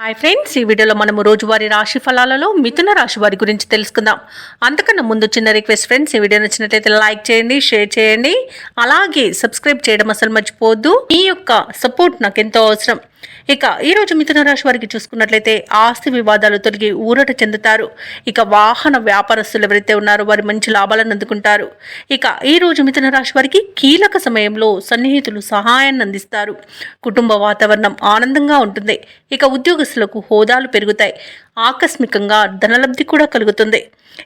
Hi friends, ఈ వీడియోలో మనము రోజువారీ రాశి ఫలాలలో మిథున రాశి వారి గురించి తెలుసుకుందాం. అంతకన్నా ముందు చిన్న రిక్వెస్ట్ ఫ్రెండ్స్, ఈ వీడియో నచ్చినట్లయితే లైక్ చేయండి, షేర్ చేయండి, అలాగే సబ్స్క్రైబ్ చేయడం అసలు మర్చిపోవద్దు. ఈ యొక్క సపోర్ట్ నాకు ఎంతో అవసరం. ఇక ఈరోజు మిథున రాశి వారికి చూసుకున్నట్లయితే ఆస్తి వివాదాలు తొలగి ఊరట చెందుతారు. ఇక వాహన వ్యాపారస్తులు ఎవరైతే ఉన్నారో వారి మంచి లాభాలను అందుకుంటారు. ఇక ఈరోజు మిథున రాశి వారికి కీలక సమయంలో సన్నిహితులు సహాయాన్ని అందిస్తారు. కుటుంబ వాతావరణం ఆనందంగా ఉంటుంది. ఇక ఉద్యోగస్తులకు హోదాలు పెరుగుతాయి. ఆకస్మికంగా ధనలబ్ధి కూడా కలుగుతుంది.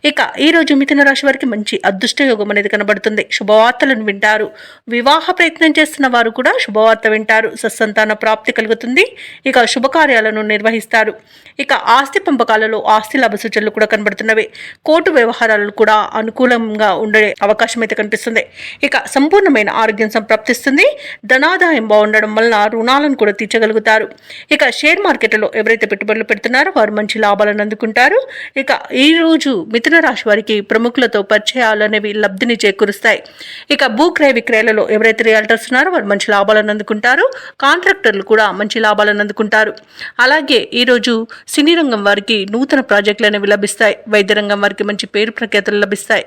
ఇక ఈరోజు మిథున రాశి వారికి మంచి అదృష్ట యోగం అనేది కనబడుతుంది. శుభవార్తలను వింటారు. వివాహ ప్రయత్నం చేస్తున్న వారు కూడా శుభవార్త వింటారు. సత్సంతాన ప్రాప్తి కలుగుతుంది. ఇక శుభకార్యాలను నిర్వహిస్తారు. ఇక ఆస్తి పంపకాలలో ఆస్తి లాభ సూచనలు కూడా కనబడుతున్నవి. కోర్టు వ్యవహారాలు కూడా అనుకూలంగా ఉండే అవకాశం అయితే కనిపిస్తుంది. ఇక సంపూర్ణమైన ఆరోగ్యం సంప్రాప్తిస్తుంది. ధనాదాయం బాగుండడం వలన రుణాలను కూడా తీర్చగలుగుతారు. ఇక షేర్ మార్కెట్లో ఎవరైతే పెట్టుబడులు పెడుతున్నారో వారు మంచి లాభాలను అందుకుంటారు. ఇక ఈ రోజు మిథున రాశి వారికి ప్రముఖులతో పరిచయాలు అనేవి లబ్ధిని చేకూరుస్తాయి. ఇక భూక్రయ విక్రయాలలో ఎవరైతే రియల్టర్స్ ఉన్నారో వారు మంచి లాభాలను అందుకుంటారు. కాంట్రాక్టర్లు కూడా మంచి లాభాలను అందుకుంటారు. అలాగే ఈరోజు సినీ రంగం వారికి నూతన ప్రాజెక్టులు అనేవి లభిస్తాయి. వైద్య రంగం వారికి మంచి పేరు ప్రఖ్యాతులు లభిస్తాయి.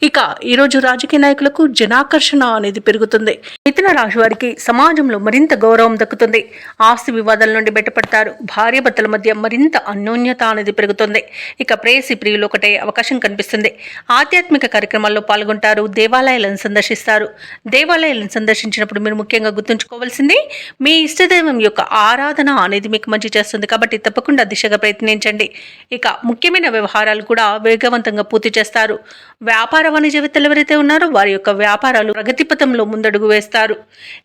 ఇక ఈరోజు రాజకీయ నాయకులకు జనాకర్షణ అనేది పెరుగుతుంది. మిథున రాశి వారికి సమాజంలో మరింత గౌరవం దక్కుతుంది. ఆస్తి వివాదాల నుండి బయటపడతారు. భార్యాభర్తల మధ్య మరింత అన్యోన్యత అనేది పెరుగుతుంది. ఇక ప్రేయసి ప్రియులు ఒకటే అవకాశం కనిపిస్తుంది. ఆధ్యాత్మిక కార్యక్రమాల్లో పాల్గొంటారు. దేవాలయాలను సందర్శిస్తారు. దేవాలయాలను సందర్శించినప్పుడు మీరు ముఖ్యంగా గుర్తుంచుకోవాల్సింది మీ ఇష్టదైవం యొక్క ఆరాధన అనేది మీకు మంచి చేస్తుంది. కాబట్టి తప్పకుండా దిశగా ప్రయత్నించండి. ఇక ముఖ్యమైన వ్యవహారాలు కూడా వేగవంతంగా పూర్తి చేస్తారు. వ్యాపార వాణిజ్యవేత్తలు ఎవరైతే ఉన్నారో వారి యొక్క వ్యాపారాలు ప్రగతి పథంలో ముందడుగు వేస్తారు.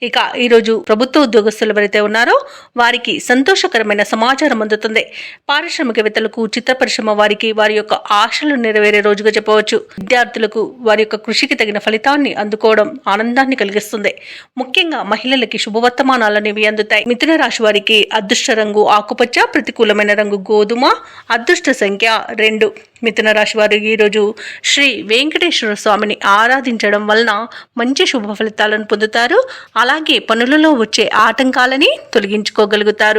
ఇక ఈరోజు ప్రభుత్వ ఉద్యోగస్తులు ఎవరైతే ఉన్నారో వారికి సంతోషకరమైన సమాచారం అందుతుంది. పారిశ్రామికవేత్తలకు, చిత్ర పరిశ్రమ వారికి వారి యొక్క ఆశలు నెరవేరే రోజుగా చెప్పవచ్చు. విద్యార్థులకు వారి యొక్క కృషికి తగిన ఫలితాన్ని అందుకోవడం ఆనందాన్ని కలిగిస్తుంది. ముఖ్యంగా మహిళలకి శుభవర్తమానాలు అనేవి అందుతాయి. మిథున రాశి వారికి అదృష్ట రంగు ఆకుపచ్చ, ప్రతికూలమైన రంగు గోధుమ, అదృష్ట సంఖ్య 2. మిథున రాశి వారు ఈరోజు శ్రీ వెంకటేశ్వర స్వామిని ఆరాధించడం వలన మంచి శుభ ఫలితాలను పొందుతారు. అలాగే పనులలో వచ్చే ఆటంకాలని తొలగించుకోగలుగుతారు.